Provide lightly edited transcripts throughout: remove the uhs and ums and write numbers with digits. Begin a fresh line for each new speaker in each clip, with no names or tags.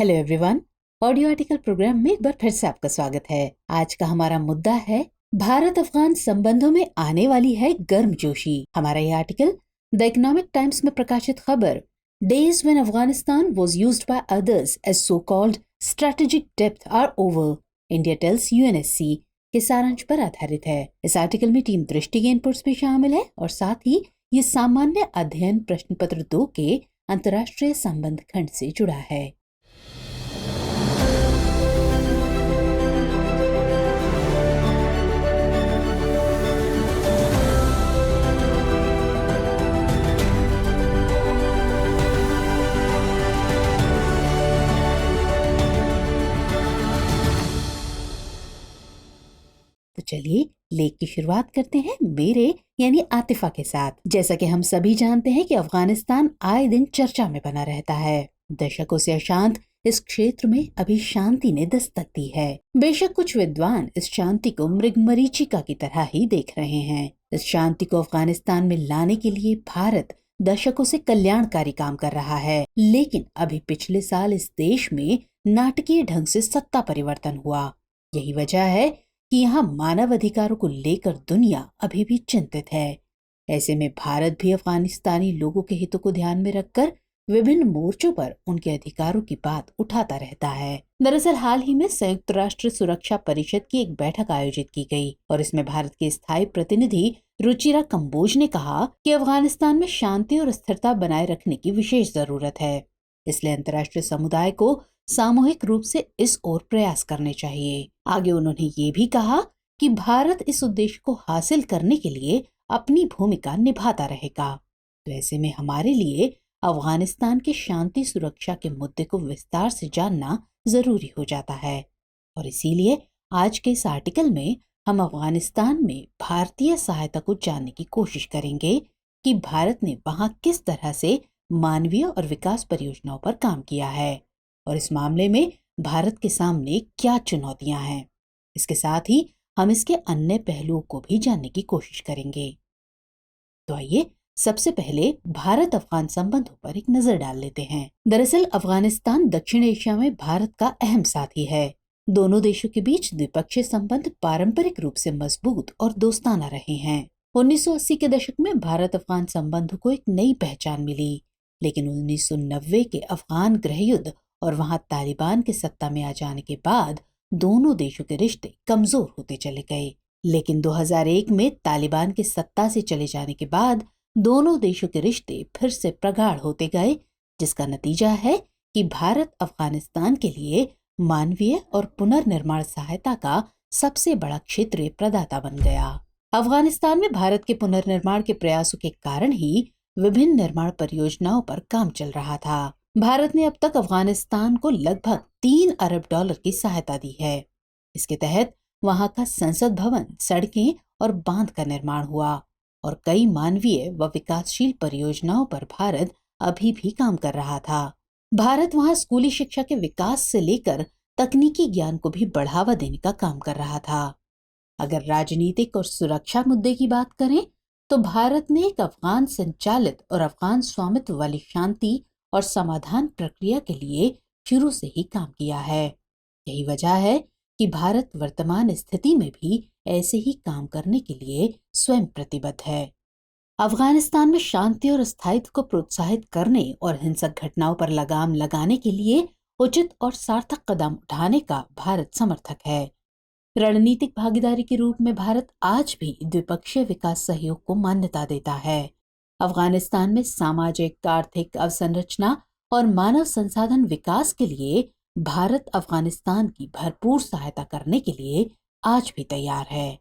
Hello everyone. Audio article program में एक बार फिर से आपका स्वागत है। आज का हमारा मुद्दा है भारत अफगान संबंधों में आने वाली है गर्मजोशी। हमारा यह आर्टिकल द इकोनॉमिक टाइम्स में प्रकाशित खबर days when Afghanistan was used by others as so called strategic depth are over, India tells UNSC के सारांश पर आधारित है। इस आर्टिकल में टीम दृष्टि के इनपुट्स भी शामिल है और साथ ही ये सामान्य अध्ययन प्रश्न पत्र 2 के अंतर्राष्ट्रीय संबंध खंड से जुड़ा है। तो चलिए लेख की शुरुआत करते हैं मेरे यानी आतिफा के साथ। जैसा कि हम सभी जानते हैं कि अफगानिस्तान आए दिन चर्चा में बना रहता है। दशकों से अशांत इस क्षेत्र में अभी शांति ने दस्तक दी है। बेशक कुछ विद्वान इस शांति को मृगमरीचिका की तरह ही देख रहे हैं। इस शांति को अफगानिस्तान में लाने के लिए भारत दशकों से कल्याणकारी काम कर रहा है, लेकिन अभी पिछले साल इस देश में नाटकीय ढंग से सत्ता परिवर्तन हुआ। यही वजह है कि यहाँ मानव अधिकारों को लेकर दुनिया अभी भी चिंतित है। ऐसे में भारत भी अफगानिस्तानी लोगों के हितों को ध्यान में रखकर विभिन्न मोर्चों पर उनके अधिकारों की बात उठाता रहता है। दरअसल हाल ही में संयुक्त राष्ट्र सुरक्षा परिषद की एक बैठक आयोजित की गई और इसमें भारत के स्थायी प्रतिनिधि रुचिरा कंबोज ने कहा कि अफगानिस्तान में शांति और स्थिरता बनाए रखने की विशेष जरूरत है, इसलिए अंतर्राष्ट्रीय समुदाय को सामूहिक रूप से इस ओर प्रयास करने चाहिए। आगे उन्होंने ये भी कहा कि भारत इस उद्देश्य को हासिल करने के लिए अपनी भूमिका निभाता रहेगा। तो ऐसे में हमारे लिए अफगानिस्तान के शांति सुरक्षा के मुद्दे को विस्तार से जानना जरूरी हो जाता है और इसीलिए आज के इस आर्टिकल में हम अफगानिस्तान में भारतीय सहायता को जानने की कोशिश करेंगे कि भारत ने वहां किस तरह से मानवीय और विकास परियोजनाओं पर काम किया है और इस मामले में भारत के सामने क्या चुनौतियां हैं। इसके साथ ही हम इसके अन्य पहलुओं को भी जानने की कोशिश करेंगे। तो आइए सबसे पहले भारत अफगान संबंधों पर एक नजर डाल लेते हैं। दरअसल अफगानिस्तान दक्षिण एशिया में भारत का अहम साथी है। दोनों देशों के बीच द्विपक्षीय संबंध पारंपरिक रूप से मजबूत और दोस्ताना रहे हैं। 1980 के दशक में भारत अफगान संबंधों को एक नई पहचान मिली, लेकिन 1990 के अफगान गृहयुद्ध और वहां तालिबान के सत्ता में आ जाने के बाद दोनों देशों के रिश्ते कमजोर होते चले गए। लेकिन 2001 में तालिबान के सत्ता से चले जाने के बाद दोनों देशों के रिश्ते फिर से प्रगाढ़ होते गए, जिसका नतीजा है कि भारत अफगानिस्तान के लिए मानवीय और पुनर्निर्माण सहायता का सबसे बड़ा क्षेत्रीय प्रदाता बन गया। अफगानिस्तान में भारत के पुनर्निर्माण के प्रयासों के कारण ही विभिन्न निर्माण परियोजनाओं पर काम चल रहा था। भारत ने अब तक अफगानिस्तान को लगभग 3 अरब डॉलर की सहायता दी है। इसके तहत वहां का संसद भवन, सड़कें और बांध का निर्माण हुआ और कई मानवीय व विकासशील परियोजनाओं पर भारत अभी भी काम कर रहा था। भारत वहां स्कूली शिक्षा के विकास से लेकर तकनीकी ज्ञान को भी बढ़ावा देने का काम कर रहा था। अगर राजनीतिक और सुरक्षा मुद्दे की बात करें तो भारत ने एक अफगान संचालित और अफगान स्वामित्व वाली शांति और समाधान प्रक्रिया के लिए शुरू से ही काम किया है। यही वजह है कि भारत वर्तमान स्थिति में भी ऐसे ही काम करने के लिए स्वयं प्रतिबद्ध है। अफगानिस्तान में शांति और स्थायित्व को प्रोत्साहित करने और हिंसक घटनाओं पर लगाम लगाने के लिए उचित और सार्थक कदम उठाने का भारत समर्थक है। रणनीतिक भागीदारी के रूप में भारत आज भी द्विपक्षीय विकास सहयोग को मान्यता देता है। अफगानिस्तान में सामाजिक, आर्थिक अवसंरचना और मानव संसाधन विकास के लिए भारत अफगानिस्तान की भरपूर सहायता करने के लिए आज भी तैयार है।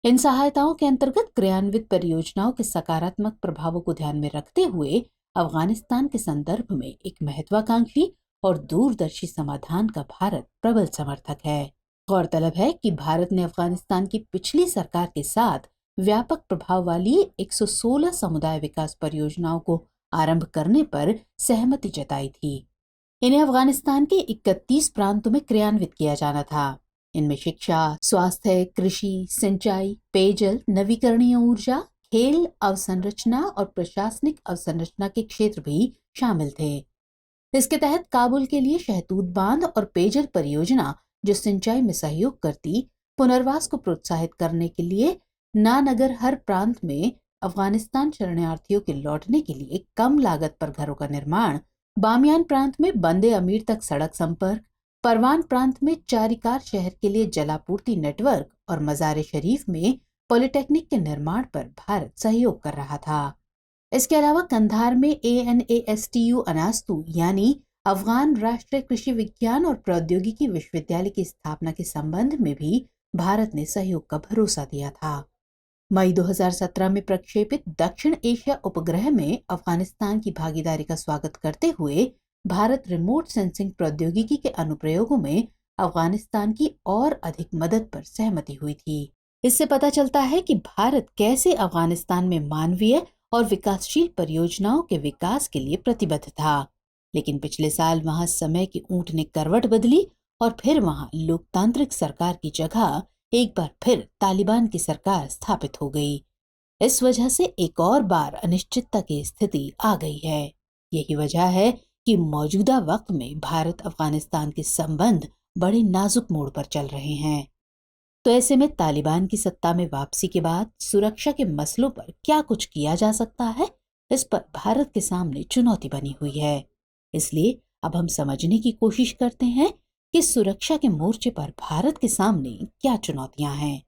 इन सहायताओं के अंतर्गत क्रियान्वित परियोजनाओं के सकारात्मक प्रभावों को ध्यान में रखते हुए अफगानिस्तान के संदर्भ में एक महत्वाकांक्षी और दूरदर्शी समाधान का भारत प्रबल समर्थक है। गौरतलब है कि भारत ने अफगानिस्तान की पिछली सरकार के साथ व्यापक प्रभाव वाली 116 समुदाय विकास परियोजनाओं को आरंभ करने पर सहमति जताई थी। इन्हें अफगानिस्तान के 31 प्रांतों में क्रियान्वित किया जाना था। इनमें शिक्षा, स्वास्थ्य, कृषि, सिंचाई, पेयजल, नवीकरणीय ऊर्जा, खेल अवसंरचना और प्रशासनिक अवसंरचना के क्षेत्र भी शामिल थे। इसके तहत काबुल के लिए शहतूत बांध और पेयजल परियोजना जो सिंचाई में सहयोग करती, पुनर्वास को प्रोत्साहित करने के लिए नानगर हर प्रांत में अफगानिस्तान शरणार्थियों के लौटने के लिए कम लागत पर घरों का निर्माण, बामियान प्रांत में बंदे अमीर तक सड़क संपर्क, परवान प्रांत में चारिकार शहर के लिए जलापूर्ति नेटवर्क और मज़ार शरीफ में पॉलिटेक्निक के निर्माण पर भारत सहयोग कर रहा था। इसके अलावा कंधार में ANASTU अनास्तु यानी अफगान राष्ट्रीय कृषि विज्ञान और प्रौद्योगिकी विश्वविद्यालय की स्थापना के संबंध में भी भारत ने सहयोग का भरोसा दिया था। मई 2017 में प्रक्षेपित दक्षिण एशिया उपग्रह में अफगानिस्तान की भागीदारी का स्वागत करते हुए भारत रिमोट सेंसिंग प्रौद्योगिकी के अनुप्रयोगों में अफगानिस्तान की और अधिक मदद पर सहमति हुई थी। इससे पता चलता है कि भारत कैसे अफगानिस्तान में मानवीय और विकासशील परियोजनाओं के विकास के लिए प्रतिबद्ध था। लेकिन पिछले साल वहां समय की ऊंट ने करवट बदली और फिर वहां लोकतांत्रिक सरकार की जगह एक बार फिर तालिबान की सरकार स्थापित हो गई। इस वजह से एक और बार अनिश्चितता की स्थिति आ गई है। यही वजह है कि मौजूदा वक्त में भारत अफगानिस्तान के संबंध बड़े नाजुक मोड़ पर चल रहे हैं। तो ऐसे में तालिबान की सत्ता में वापसी के बाद सुरक्षा के मसलों पर क्या कुछ किया जा सकता है, इस पर भारत के सामने चुनौती बनी हुई है। इसलिए अब हम समझने की कोशिश करते हैं कि सुरक्षा के मोर्चे पर भारत के सामने क्या चुनौतियां हैं।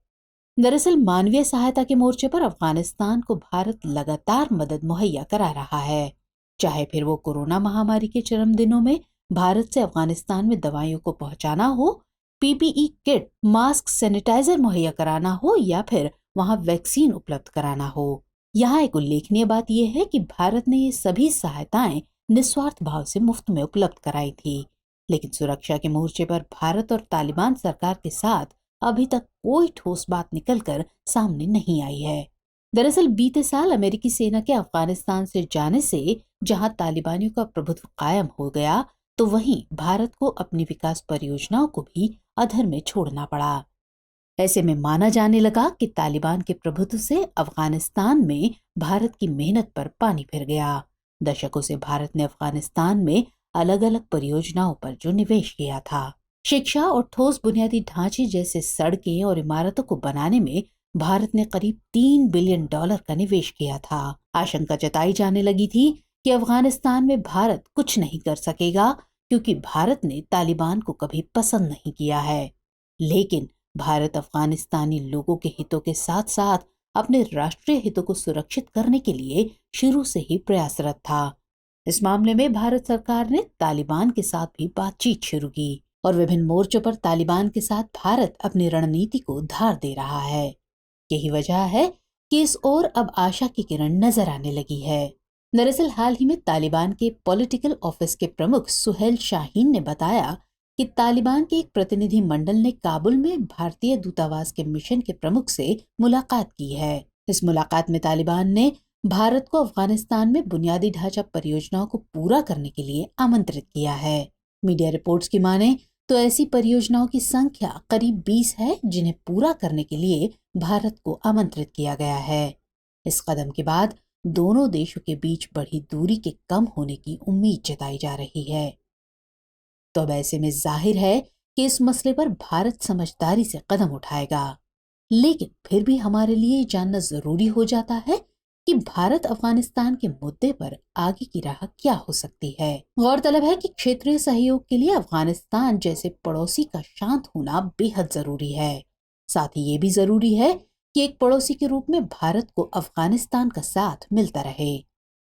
दरअसल मानवीय सहायता के मोर्चे पर अफगानिस्तान को भारत लगातार मदद मुहैया करा रहा है। चाहे फिर वो कोरोना महामारी के चरम दिनों में भारत से अफगानिस्तान में दवाइयों को पहुंचाना हो, PPE किट, मास्क, सैनिटाइजर मुहैया कराना हो या फिर वहां वैक्सीन उपलब्ध कराना हो। यहाँ एक उल्लेखनीय बात यह है कि भारत ने ये सभी सहायताएं निस्वार्थ भाव से मुफ्त में उपलब्ध कराई थी। लेकिन सुरक्षा के मोर्चे पर भारत और तालिबान सरकार के साथ अभी तक कोई ठोस बात निकलकर सामने नहीं आई है। दरअसल बीते साल अमेरिकी सेना के अफगानिस्तान से जाने से जहां तालिबानियों का प्रभुत्व कायम हो गया, तो वहीं भारत को अपनी विकास परियोजनाओं को भी अधर में छोड़ना पड़ा। ऐसे में माना जाने लगा कि तालिबान के प्रभुत्व से अफगानिस्तान में भारत की मेहनत पर पानी फिर गया। दशकों से भारत ने अफगानिस्तान में अलग अलग परियोजनाओं पर जो निवेश किया था, शिक्षा और ठोस बुनियादी ढांचे जैसे सड़कें और इमारतों को बनाने में भारत ने करीब $3 बिलियन का निवेश किया था। आशंका जताई जाने लगी थी कि अफगानिस्तान में भारत कुछ नहीं कर सकेगा क्योंकि भारत ने तालिबान को कभी पसंद नहीं किया है। लेकिन भारत अफगानिस्तानी लोगों के हितों के साथ साथ अपने राष्ट्रीय हितों को सुरक्षित करने के लिए शुरू से ही प्रयासरत था। इस मामले में भारत सरकार ने तालिबान के साथ भी बातचीत शुरू की और विभिन्न मोर्चों पर तालिबान के साथ भारत अपनी रणनीति को धार दे रहा है। यही वजह है कि इस ओर अब आशा की किरण नजर आने लगी है। दरअसल हाल ही में तालिबान के पॉलिटिकल ऑफिस के प्रमुख सुहेल शाहीन ने बताया कि तालिबान के एक प्रतिनिधि मंडल ने काबुल में भारतीय दूतावास के मिशन के प्रमुख से मुलाकात की है। इस मुलाकात में तालिबान ने भारत को अफगानिस्तान में बुनियादी ढांचा परियोजनाओं को पूरा करने के लिए आमंत्रित किया है। मीडिया रिपोर्ट्स की माने तो ऐसी परियोजनाओं की संख्या करीब 20 है जिन्हें पूरा करने के लिए भारत को आमंत्रित किया गया है। इस कदम के बाद दोनों देशों के बीच बढ़ी दूरी के कम होने की उम्मीद जताई जा रही है। तो अब ऐसे में जाहिर है कि इस मसले पर भारत समझदारी से कदम उठाएगा। लेकिन फिर भी हमारे लिए जानना जरूरी हो जाता है कि भारत अफगानिस्तान के मुद्दे पर आगे की राह क्या हो सकती है। गौरतलब है कि क्षेत्रीय सहयोग के लिए अफगानिस्तान जैसे पड़ोसी का शांत होना बेहद जरूरी है। साथ ही ये भी जरूरी है कि एक पड़ोसी के रूप में भारत को अफगानिस्तान का साथ मिलता रहे।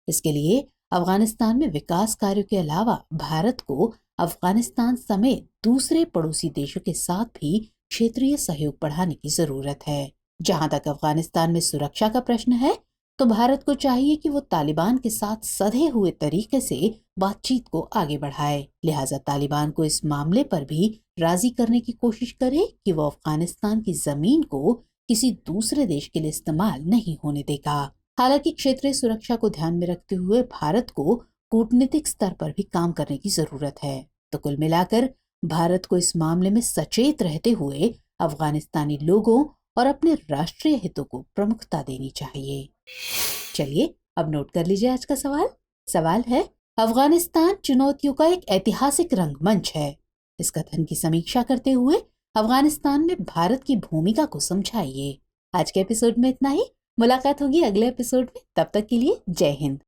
इसके लिए अफगानिस्तान में विकास कार्यों के अलावा भारत को अफगानिस्तान समेत दूसरे पड़ोसी देशों के साथ भी क्षेत्रीय सहयोग बढ़ाने की जरूरत है। जहां तक अफगानिस्तान में सुरक्षा का प्रश्न है, तो भारत को चाहिए कि वो तालिबान के साथ सधे हुए तरीके से बातचीत को आगे बढ़ाए। लिहाजा तालिबान को इस मामले पर भी राजी करने की कोशिश करे कि वो अफगानिस्तान की जमीन को किसी दूसरे देश के लिए इस्तेमाल नहीं होने देगा। हालांकि क्षेत्रीय सुरक्षा को ध्यान में रखते हुए भारत को कूटनीतिक स्तर पर भी काम करने की जरूरत है। तो कुल मिलाकर भारत को इस मामले में सचेत रहते हुए अफगानिस्तानी लोगों और अपने राष्ट्रीय हितों को प्रमुखता देनी चाहिए। चलिए अब नोट कर लीजिए आज का सवाल। सवाल है, अफगानिस्तान चुनौतियों का एक ऐतिहासिक रंगमंच है। इस कथन की समीक्षा करते हुए अफगानिस्तान में भारत की भूमिका को समझाइए। आज के एपिसोड में इतना ही। मुलाकात होगी अगले एपिसोड में। तब तक के लिए जय हिंद।